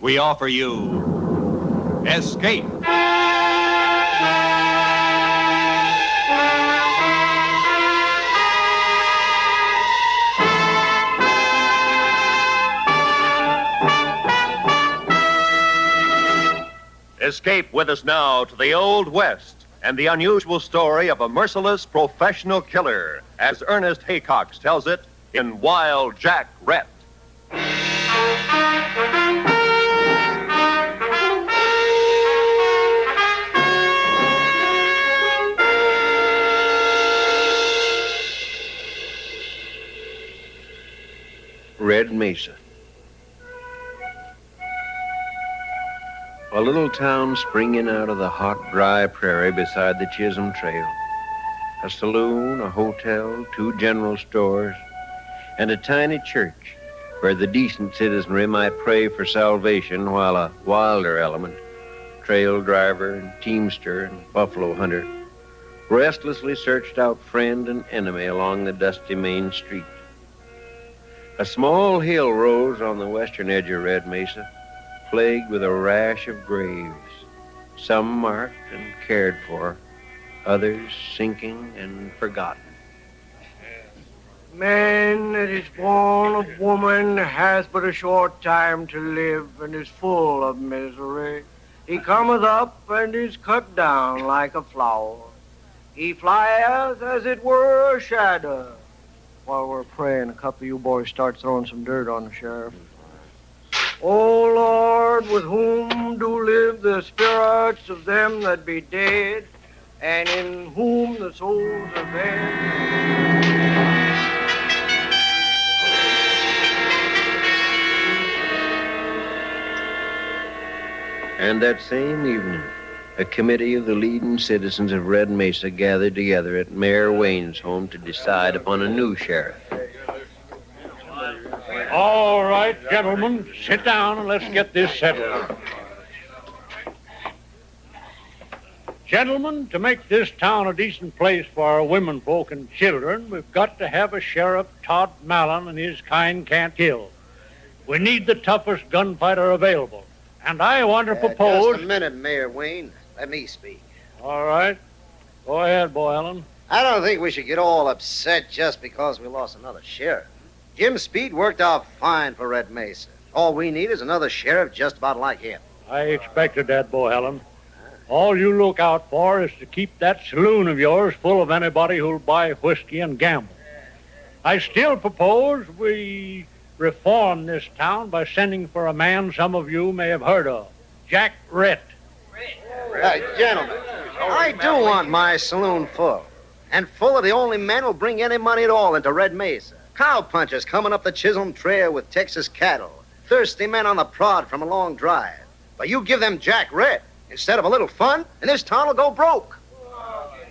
we offer you Escape. Escape with us now to the Old West and the unusual story of a merciless professional killer, as Ernest Haycox tells it in Wild Jack Rhett. Red Mesa. A little town springing out of the hot, dry prairie beside the Chisholm Trail. A saloon, a hotel, 2 general stores, and a tiny church where the decent citizenry might pray for salvation while a wilder element, trail driver and teamster and buffalo hunter, restlessly searched out friend and enemy along the dusty main street. A small hill rose on the western edge of Red Mesa, plagued with a rash of graves, some marked and cared for, others sinking and forgotten. Man that is born of woman has but a short time to live and is full of misery. He cometh up and is cut down like a flower. He flieth as it were a shadow. While we're praying, a couple of you boys start throwing some dirt on the sheriff. O Lord, with whom do live the spirits of them that be dead, and in whom the souls of them... And that same evening, a committee of the leading citizens of Red Mesa gathered together at Mayor Wayne's home to decide upon a new sheriff. All right, gentlemen, sit down and let's get this settled. Gentlemen, to make this town a decent place for our women folk and children, we've got to have a Sheriff Todd Mallon and his kind can't kill. We need the toughest gunfighter available. And I want to propose... Just a minute, Mayor Wayne. Let me speak. All right. Go ahead, Bo Allen. I don't think we should get all upset just because we lost another sheriff. Jim Speed worked out fine for Red Mesa. All we need is another sheriff just about like him. I expected that, Bo Allen. All you look out for is to keep that saloon of yours full of anybody who'll buy whiskey and gamble. I still propose we reform this town by sending for a man some of you may have heard of, Jack Rhett. Gentlemen, I do want my saloon full. And full of the only men who'll bring any money at all into Red Mesa. Cowpunchers coming up the Chisholm Trail with Texas cattle. Thirsty men on the prod from a long drive. But you give them Jack Rhett instead of a little fun, and this town will go broke.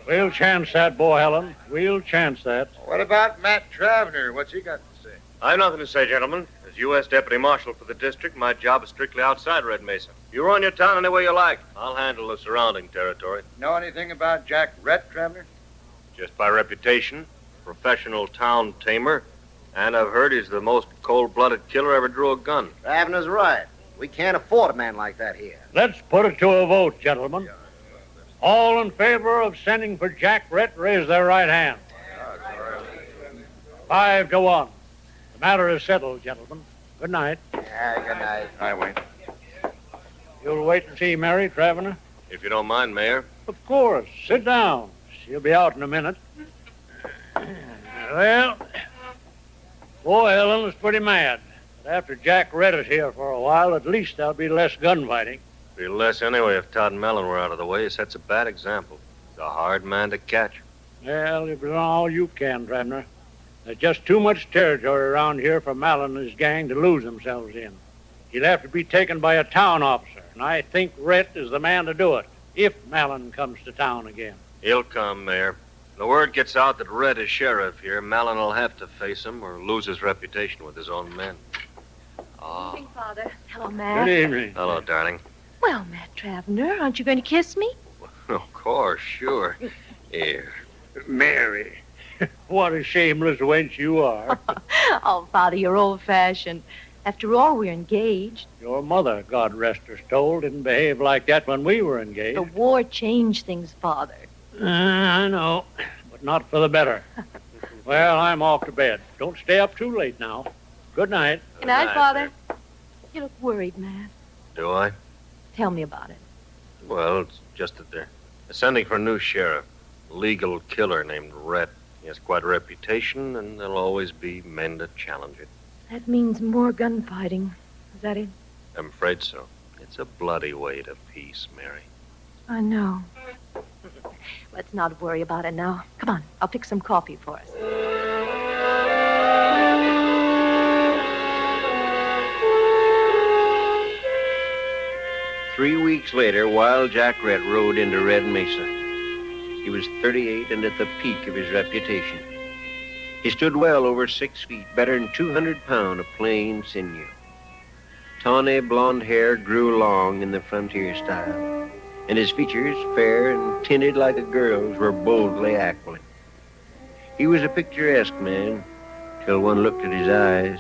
We'll chance that, Bo Allen. We'll chance that. What about Matt Travener? What's he got to say? I've nothing to say, gentlemen. As U.S. Deputy Marshal for the district, my job is strictly outside Red Mesa. You run your town any way you like. I'll handle the surrounding territory. Know anything about Jack Rhett, Travener? Just by reputation, professional town tamer, and I've heard he's the most cold-blooded killer ever drew a gun. Travener's right. We can't afford a man like that here. Let's put it to a vote, gentlemen. All in favor of sending for Jack Rhett, raise their right hand. 5-1. The matter is settled, gentlemen. Good night. Yeah, good night. Hi, Wayne. You'll wait and see Mary, Travener? If you don't mind, Mayor. Of course. Sit down. She'll be out in a minute. Well, boy, Ellen is pretty mad. But after Jack Rhett is here for a while, at least there'll be less gunfighting. Be less anyway if Todd Mellon were out of the way. He sets a bad example. He's a hard man to catch. Well, you've done all you can, Travener. There's just too much territory around here for Mallon and his gang to lose themselves in. He'll have to be taken by a town officer, and I think Rhett is the man to do it, if Mallon comes to town again. He'll come, Mayor. The word gets out that Rhett is sheriff here, Mallon will have to face him or lose his reputation with his own men. Good evening, Father. Hello, Matt. Good evening. Hello, darling. Well, Matt Travener, aren't you going to kiss me? Of course, sure. Here. Mary. What a shameless wench you are. Oh, Father, you're old-fashioned. After all, we're engaged. Your mother, God rest her soul, didn't behave like that when we were engaged. The war changed things, Father. I know, but not for the better. Well, I'm off to bed. Don't stay up too late now. Good night. Good night, Father. You look worried, Matt. Do I? Tell me about it. Well, it's just that they're sending for a new sheriff. A legal killer named Rhett. He has quite a reputation, and there'll always be men to challenge it. That means more gunfighting. Is that it? I'm afraid so. It's a bloody way to peace, Mary. I know. Let's not worry about it now. Come on, I'll fix some coffee for us. 3 weeks later, Wild Jack Rhett rode into Red Mesa. He was 38 and at the peak of his reputation. He stood well over 6 feet, better than 200 pounds of plain sinew. Tawny blonde hair grew long in the frontier style, and his features, fair and tinted like a girl's, were boldly aquiline. He was a picturesque man, till one looked at his eyes,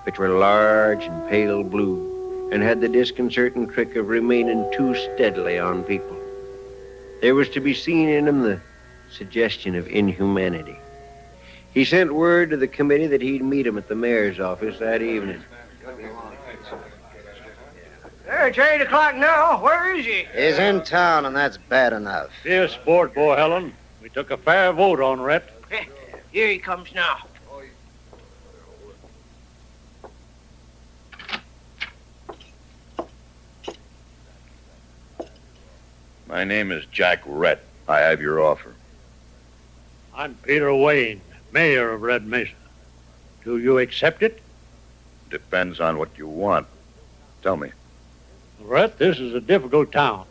which were large and pale blue, and had the disconcerting trick of remaining too steadily on people. There was to be seen in him the suggestion of inhumanity. He sent word to the committee that he'd meet him at the mayor's office that evening. It's 8 o'clock now. Where is he? He's in town, and that's bad enough. Dear sport, Bo Helen. We took a fair vote on Rhett. Here he comes now. My name is Jack Rhett. I have your offer. I'm Peter Wayne, mayor of Red Mesa. Do you accept it? Depends on what you want. Tell me. Rhett, this is a difficult town.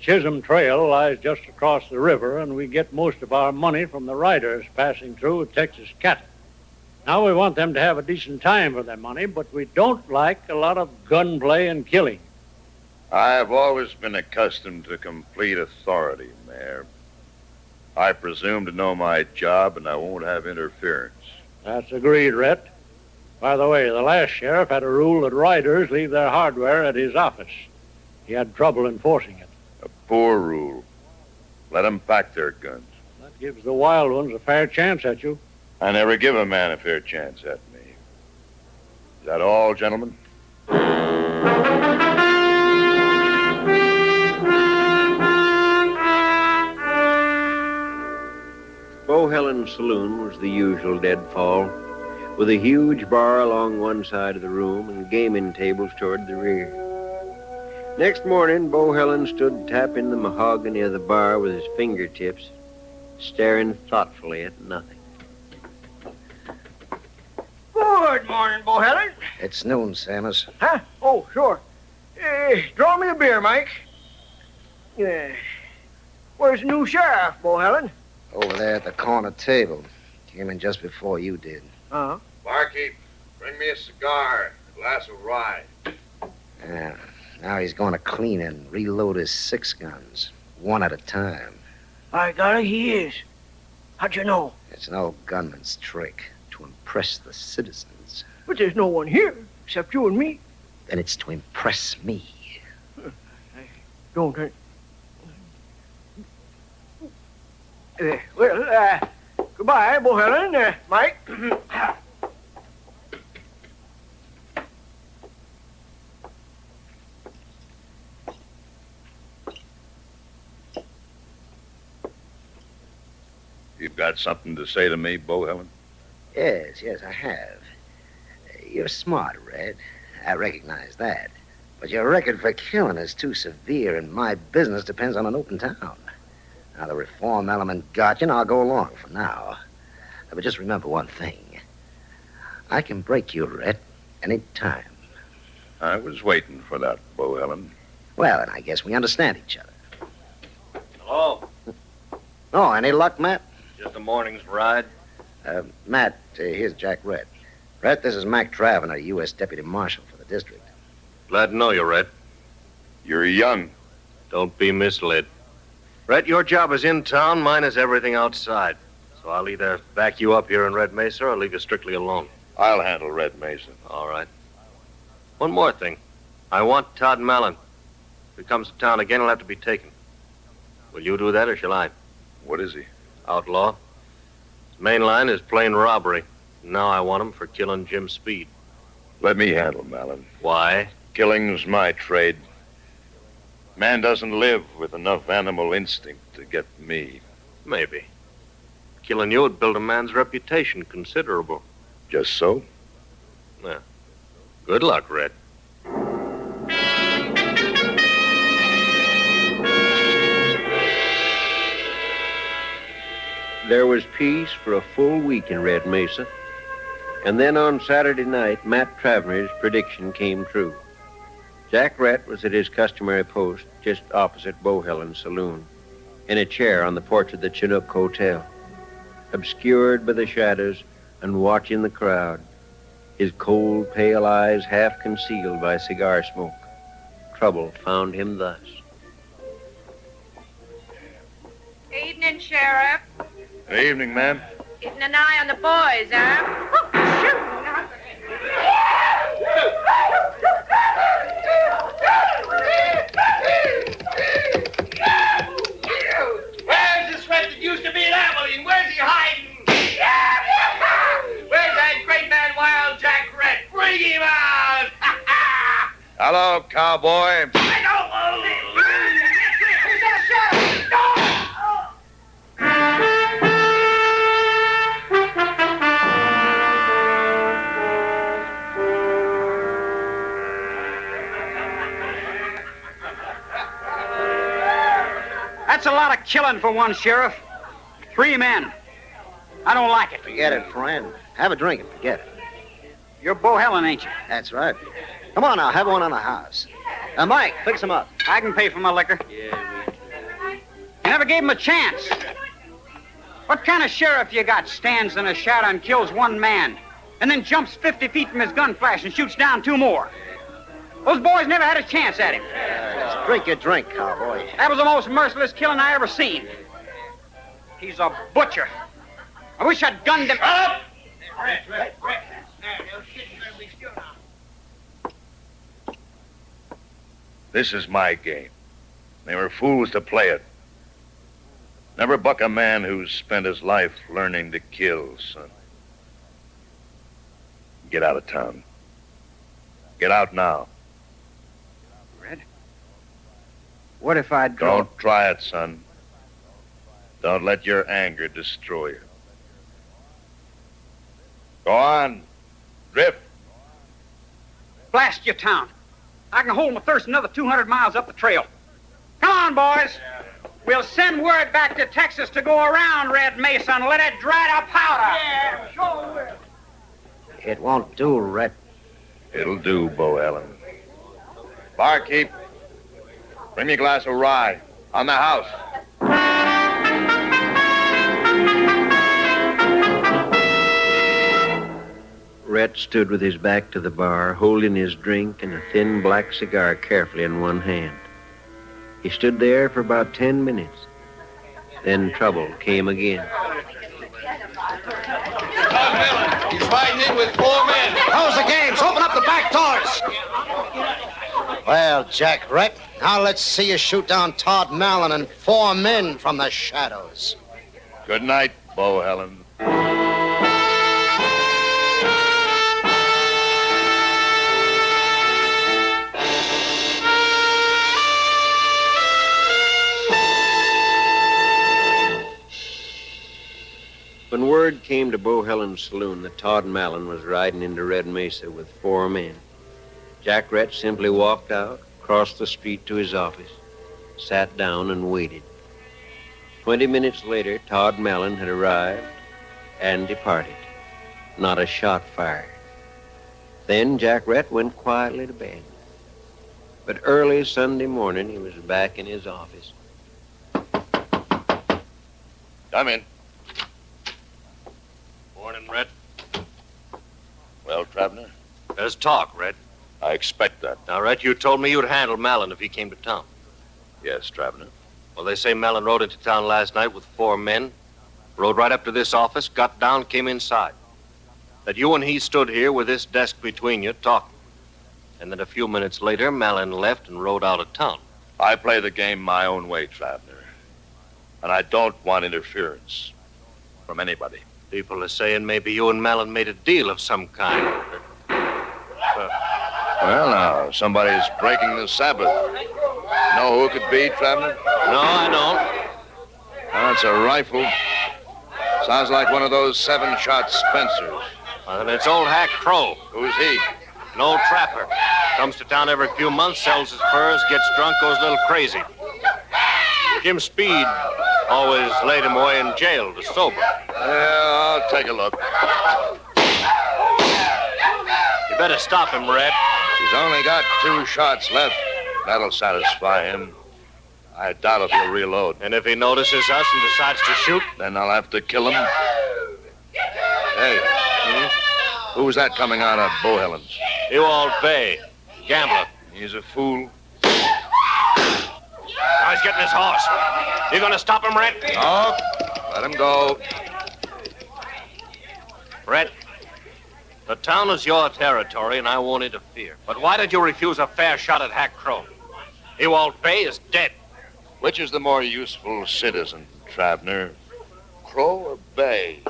Chisholm Trail lies just across the river, and we get most of our money from the riders passing through with Texas cattle. Now we want them to have a decent time for their money, but we don't like a lot of gunplay and killing. I have always been accustomed to complete authority, Mayor. I presume to know my job, and I won't have interference. That's agreed, Rhett. By the way, the last sheriff had a rule that riders leave their hardware at his office. He had trouble enforcing it. A poor rule. Let them pack their guns. That gives the wild ones a fair chance at you. I never give a man a fair chance at me. Is that all, gentlemen? Bo Helen's saloon was the usual deadfall, with a huge bar along one side of the room and gaming tables toward the rear. Next morning, Bo Helen stood tapping the mahogany of the bar with his fingertips, staring thoughtfully at nothing. Good morning, Bo Helen. It's noon, Samus. Huh? Oh, sure. Draw me a beer, Mike. Where's the new sheriff, Bo Helen? Over there at the corner table. Came in just before you did. Uh-huh. Barkeep, bring me a cigar, a glass of rye. Yeah. Now he's going to clean and reload his 6 guns, one at a time. By golly, he is. How'd you know? It's an old gunman's trick to impress the citizens. But there's no one here except you and me. Then it's to impress me. Don't I? Goodbye, Bo Helen. Mike. You've got something to say to me, Bo Helen? Yes, I have. You're smart, Red. I recognize that. But your record for killing is too severe, and my business depends on an open town. Now, the reform element got you, and I'll go along for now. But just remember one thing. I can break you, Rhett, any time. I was waiting for that, Bo Helen. Well, then I guess we understand each other. Hello. Oh, any luck, Matt? Just a morning's ride. Matt, here's Jack Rhett. Rhett, this is Mac Travener, U.S. Deputy Marshal for the district. Glad to know you, Rhett. You're young. Don't be misled. Rhett, your job is in town, mine is everything outside. So I'll either back you up here in Red Mesa or leave you strictly alone. I'll handle Red Mesa. All right. One more thing. I want Todd Mallon. If he comes to town again, he'll have to be taken. Will you do that, or shall I? What is he? Outlaw. His main line is plain robbery. Now I want him for killing Jim Speed. Let me handle Mallon. Why? Killing's my trade. Man doesn't live with enough animal instinct to get me. Maybe. Killing you would build a man's reputation considerable. Just so? Yeah. Good luck, Rhett. There was peace for a full week in Red Mesa. And then on Saturday night, Matt Travener's prediction came true. Jack Rhett was at his customary post just opposite Bohelen's saloon, in a chair on the porch of the Chinook Hotel, obscured by the shadows and watching the crowd, his cold, pale eyes half concealed by cigar smoke. Trouble found him thus. Evening, Sheriff. Good evening, ma'am. Keeping an eye on the boys, huh? Where's this Rhett that used to be at Abilene? Where's he hiding? Where's that great man, Wild Jack Rhett? Bring him out! Hello, cowboy. That's a lot of killing for one sheriff. 3 men. I don't like it. Forget it, friend. Have a drink and forget it. You're Bohelen, ain't you? That's right. Come on now, have one on the house. Mike, fix him up. I can pay for my liquor. Yeah, You never gave him a chance. What kind of sheriff you got stands in a shadow and kills 1 man, and then jumps 50 feet from his gun flash and shoots down 2 more? Those boys never had a chance at him. Just drink your drink, cowboy. That was the most merciless killing I ever seen. He's a butcher. I wish I'd gunned him. Up! This is my game. They were fools to play it. Never buck a man who's spent his life learning to kill, son. Get out of town. Get out now. What if I draw? Don't try it, son. Don't let your anger destroy you. Go on. Drift. Blast your town. I can hold my thirst another 200 miles up the trail. Come on, boys. We'll send word back to Texas to go around Red Mesa and let it dry to powder. Yeah, sure will. It won't do, Rhett. It'll do, Bohelen. Barkeep, bring me a glass of rye. On the house. Rhett stood with his back to the bar, holding his drink and a thin black cigar carefully in one hand. He stood there for about 10 minutes. Then trouble came again. He's riding in with 4 men. Close the games. Open up the back doors. Well, Jack Rhett, now let's see you shoot down Todd Mallon and 4 men from the shadows. Good night, Bohelen. When word came to Bohelen's saloon that Todd Mallon was riding into Red Mesa with 4 men, Jack Rhett simply walked out, crossed the street to his office, sat down and waited. 20 minutes later, Todd Mallon had arrived and departed. Not a shot fired. Then Jack Rhett went quietly to bed. But early Sunday morning, he was back in his office. Come in. Morning, Rhett. Well, Travener, There's talk, Rhett. I expect that. Now, Rhett, you told me you'd handle Mallon if he came to town. Yes, Travener. Well, they say Mallon rode into town last night with 4 men, rode right up to this office, got down, came inside. That you and he stood here with this desk between you talking. And then a few minutes later, Malin left and rode out of town. I play the game my own way, Traveler. And I don't want interference from anybody. People are saying maybe you and Malin made a deal of some kind. Well, now, somebody's breaking the Sabbath. Know who it could be, Traveler? No, I don't. That's a rifle. Sounds like one of those 7-shot Spencers. And it's old Hack Crow. Who's he? An old trapper. Comes to town every few months, sells his furs, gets drunk, goes a little crazy. Jim Speed always laid him away in jail to sober. Yeah, I'll take a look. You better stop him, Rhett. He's only got 2 shots left. That'll satisfy him. I doubt if he'll reload. And if he notices us and decides to shoot? Then I'll have to kill him. Hey, who's that coming out of Bohelen's? Ewald Bay, gambler. He's a fool. Now he's getting his horse. You gonna stop him, Rhett? No, let him go. Rhett, the town is your territory, and I won't interfere. But why did you refuse a fair shot at Hack Crow? Ewald Bay is dead. Which is the more useful citizen, Traveler? Crow or Bay?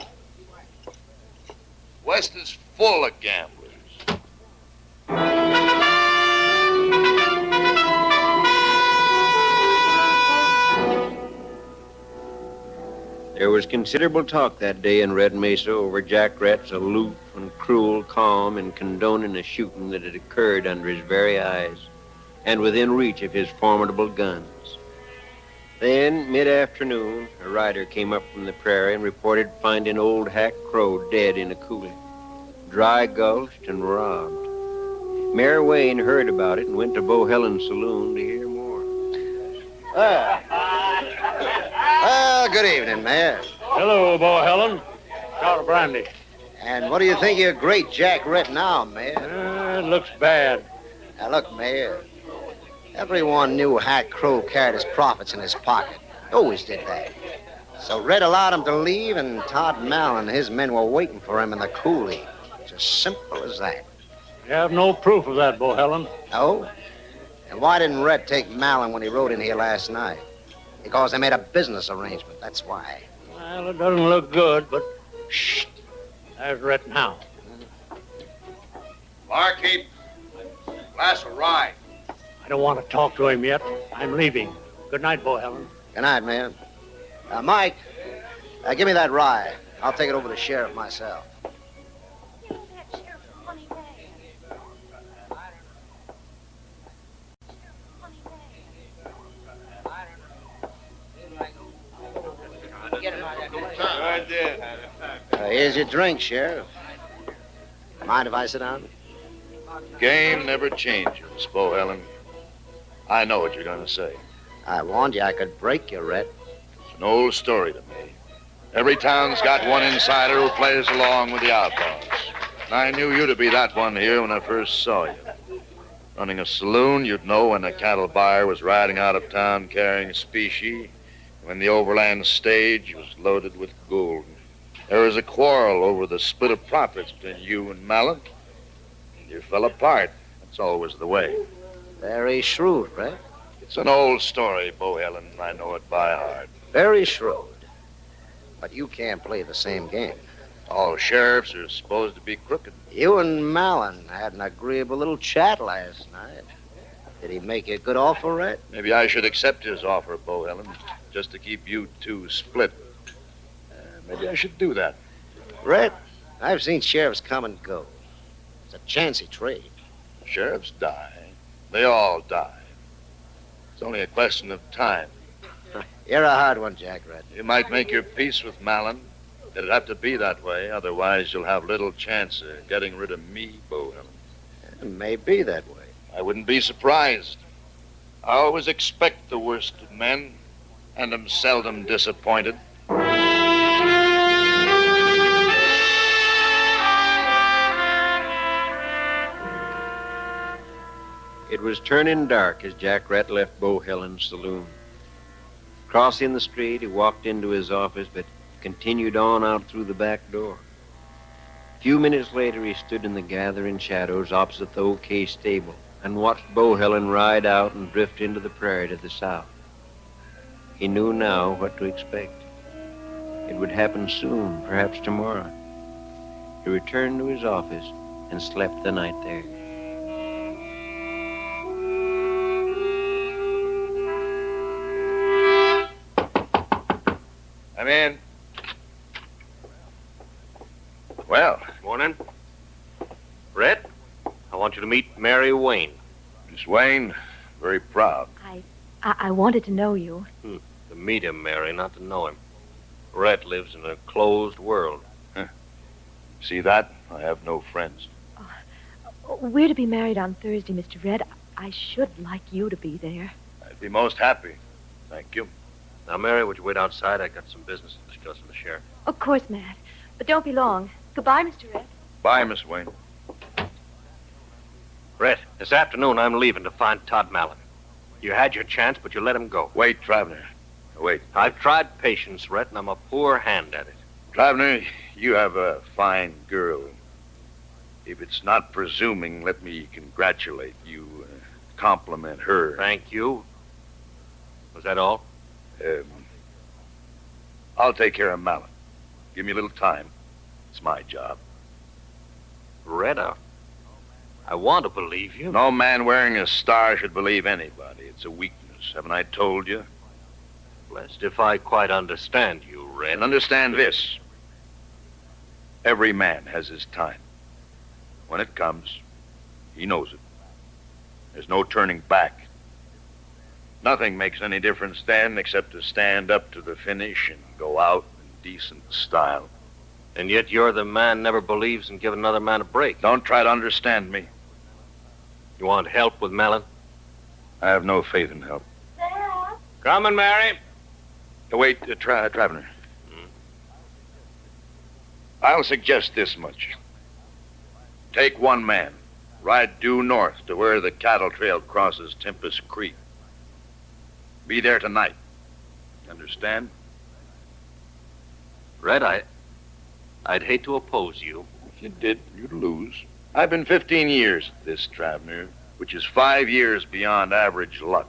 West is full of gamblers. There was considerable talk that day in Red Mesa over Jack Rhett's aloof and cruel calm in condoning a shooting that had occurred under his very eyes and within reach of his formidable guns. Then, mid-afternoon, a rider came up from the prairie and reported finding old Hack Crow dead in a coulee, dry gulched and robbed. Mayor Wayne heard about it and went to Bohelen's saloon to hear more. Well, good evening, Mayor. Hello, Bohelen. Shot of brandy. And what do you think of your great Jack Rhett now, Mayor? It looks bad. Now, look, Mayor. Everyone knew Hack Crow carried his profits in his pocket. Always did that. So Rhett allowed him to leave, and Todd Malin and his men were waiting for him in the coulee. It's as simple as that. You have no proof of that, Bohelen. No? And why didn't Rhett take Malin when he rode in here last night? Because they made a business arrangement, that's why. Well, it doesn't look good, but shh. There's Rhett now. Barkeep, glass of rye. I don't want to talk to him yet. I'm leaving. Good night, Bohelen. Good night, man. Mike, give me that rye. I'll take it over to the sheriff myself. Here's your drink, Sheriff. Mind if I sit down? Game never changes, Bohelen. I know what you're going to say. I warned you I could break you, Rhett. It's an old story to me. Every town's got one insider who plays along with the outlaws. And I knew you to be that one here when I first saw you. Running a saloon, you'd know when a cattle buyer was riding out of town carrying specie, when the overland stage was loaded with gold. There was a quarrel over the split of profits between you and Malin. You fell apart. That's always the way. Very shrewd, Rhett. It's an old story, Bohelen. I know it by heart. Very shrewd. But you can't play the same game. All sheriffs are supposed to be crooked. You and Malin had an agreeable little chat last night. Did he make you a good offer, Rhett? Maybe I should accept his offer, Bohelen, just to keep you two split. Maybe I should do that. Rhett, I've seen sheriffs come and go. It's a chancy trade. Sheriffs die. They all die. It's only a question of time. You're a hard one, Jack Rhett. You might make your peace with Malin. It'd have to be that way. Otherwise, you'll have little chance of getting rid of me, Bohelen. It may be that way. I wouldn't be surprised. I always expect the worst of men, and am seldom disappointed. It was turning dark as Jack Rhett left Bohelen's saloon. Crossing the street, he walked into his office, but continued on out through the back door. few minutes later, he stood in the gathering shadows opposite the OK stable and watched Bo Helen ride out and drift into the prairie to the south. He knew now what to expect. It would happen soon, perhaps tomorrow. He returned to his office and slept the night there. I'm in. Well. Morning. Rhett, I want you to meet Mary Wayne. Miss Wayne, very proud. I wanted to know you. To meet him, Mary, not to know him. Rhett lives in a closed world. See that? I have no friends. We're to be married on Thursday, Mr. Rhett. I should like you to be there. I'd be most happy. Thank you. Now, Mary, would you wait outside? I got some business to discuss with the sheriff. Of course, Matt. But don't be long. Goodbye, Mr. Rhett. Bye, Miss Wayne. Rhett, this afternoon I'm leaving to find Todd Mallon. You had your chance, but you let him go. Wait, Traveler. Wait. I've tried patience, Rhett, and I'm a poor hand at it. Traveler, you have a fine girl. If it's not presuming, let me congratulate you, compliment her. Thank you. Was that all? I'll take care of Mallon. Give me a little time. It's my job. Rhett, I want to believe you. No man wearing a star should believe anybody. It's a weakness. Haven't I told you? Blessed if I quite understand you, Rhett. And understand this. Every man has his time. When it comes, he knows it. There's no turning back. Nothing makes any difference then except to stand up to the finish and go out in decent style. And yet you're the man never believes in giving another man a break. Don't try to understand me. You want help with Mallon? I have no faith in help. Coming, Mary. Wait, Traveler. I'll suggest this much. Take one man. Ride due north to where the cattle trail crosses Tempest Creek. Be there tonight. Understand? Rhett, I'd hate to oppose you. If you did, you'd lose. I've been 15 years at this, Traveler, which is 5 years beyond average luck.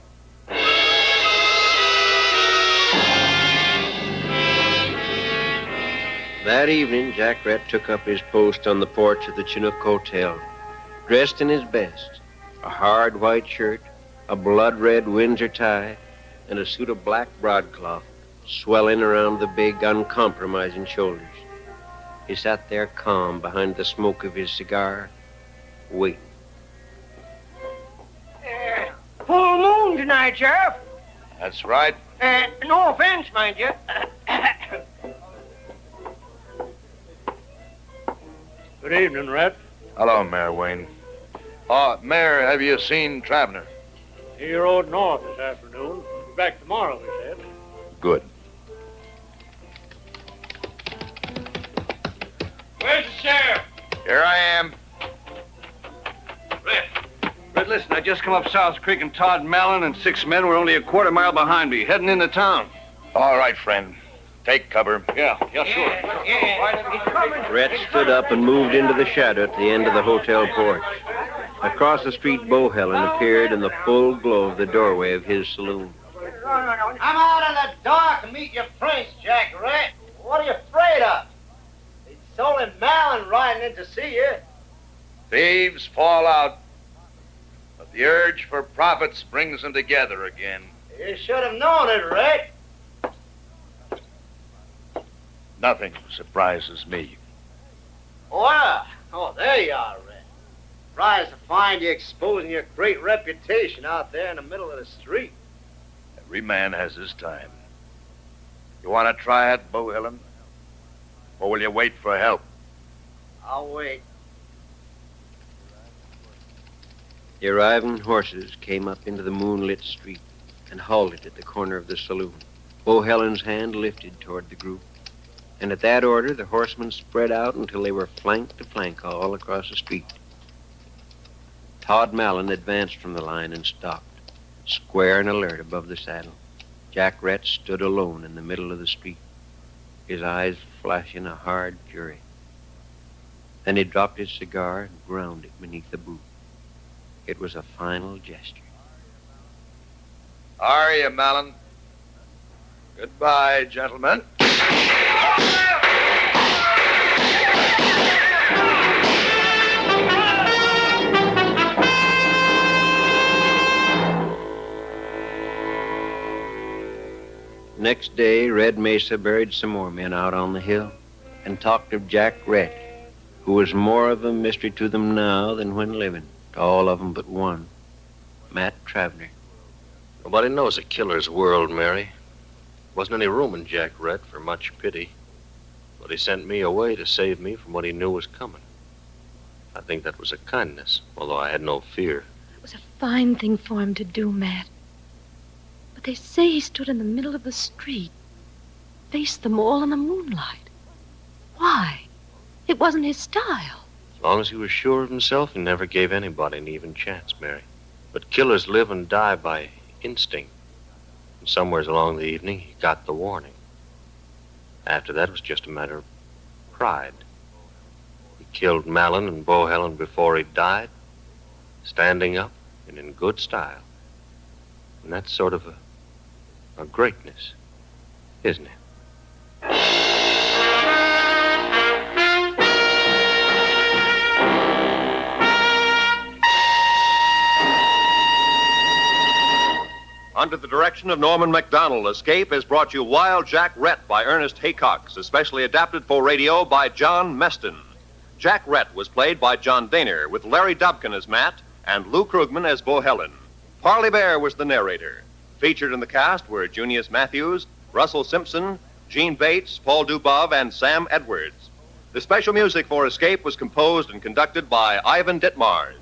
That evening, Jack Rhett took up his post on the porch of the Chinook Hotel, dressed in his best, a hard white shirt, a blood-red Windsor tie, and a suit of black broadcloth swelling around the big, uncompromising shoulders. He sat there calm behind the smoke of his cigar, waiting. Full moon tonight, Sheriff. That's right. No offense, mind you. Good evening, Rhett. Hello, Mayor Wayne. Mayor, have you seen Traveler? He rode north this afternoon. Be back tomorrow, he said. Good. Where's the sheriff? Here I am. Red, listen, I just come up South Creek and Todd Mallon and 6 men were only a quarter mile behind me, heading into town. All right, friend. Take cover. Yeah, sure. Rhett stood up and moved into the shadow at the end of the hotel porch. Across the street, Bo Helen appeared in the full glow of the doorway of his saloon. I'm out in the dark to meet your prince, Jack Rhett. What are you afraid of? It's Solon Mallon riding in to see you. Thieves fall out, but the urge for profits brings them together again. You should have known it, Rhett. Nothing surprises me. Well, there you are, Rhett. Surprised to find you exposing your great reputation out there in the middle of the street. Every man has his time. You want to try it, Bo Helen? Or will you wait for help? I'll wait. The arriving horses came up into the moonlit street and halted at the corner of the saloon. Bo Helen's hand lifted toward the group. And at that order, the horsemen spread out until they were flank to flank all across the street. Todd Mallon advanced from the line and stopped, square and alert above the saddle. Jack Rhett stood alone in the middle of the street, his eyes flashing a hard fury. Then he dropped his cigar and ground it beneath the boot. It was a final gesture. How are you, Malin? Goodbye, gentlemen. Next day, Red Mesa buried some more men out on the hill and talked of Jack Rhett, who was more of a mystery to them now than when living, to all of them but one, Matt Travner. Nobody knows a killer's world, Mary. Wasn't any room in Jack Rhett for much pity, but he sent me away to save me from what he knew was coming. I think that was a kindness, although I had no fear. It was a fine thing for him to do, Matt. But they say he stood in the middle of the street, faced them all in the moonlight. Why? It wasn't his style. As long as he was sure of himself, he never gave anybody an even chance, Mary. But killers live and die by instinct. And somewheres along the evening, he got the warning. After that, it was just a matter of pride. He killed Malin and Bohelen before he died, standing up and in good style. And that's sort of a greatness, isn't it? Under the direction of Norman MacDonald, Escape has brought you Wild Jack Rhett by Ernest Haycox, especially adapted for radio by John Meston. Jack Rhett was played by John Daner, with Larry Dobkin as Matt and Lou Krugman as Bohelen. Parley Bear was the narrator. Featured in the cast were Junius Matthews, Russell Simpson, Gene Bates, Paul Dubov, and Sam Edwards. The special music for Escape was composed and conducted by Ivan Ditmars.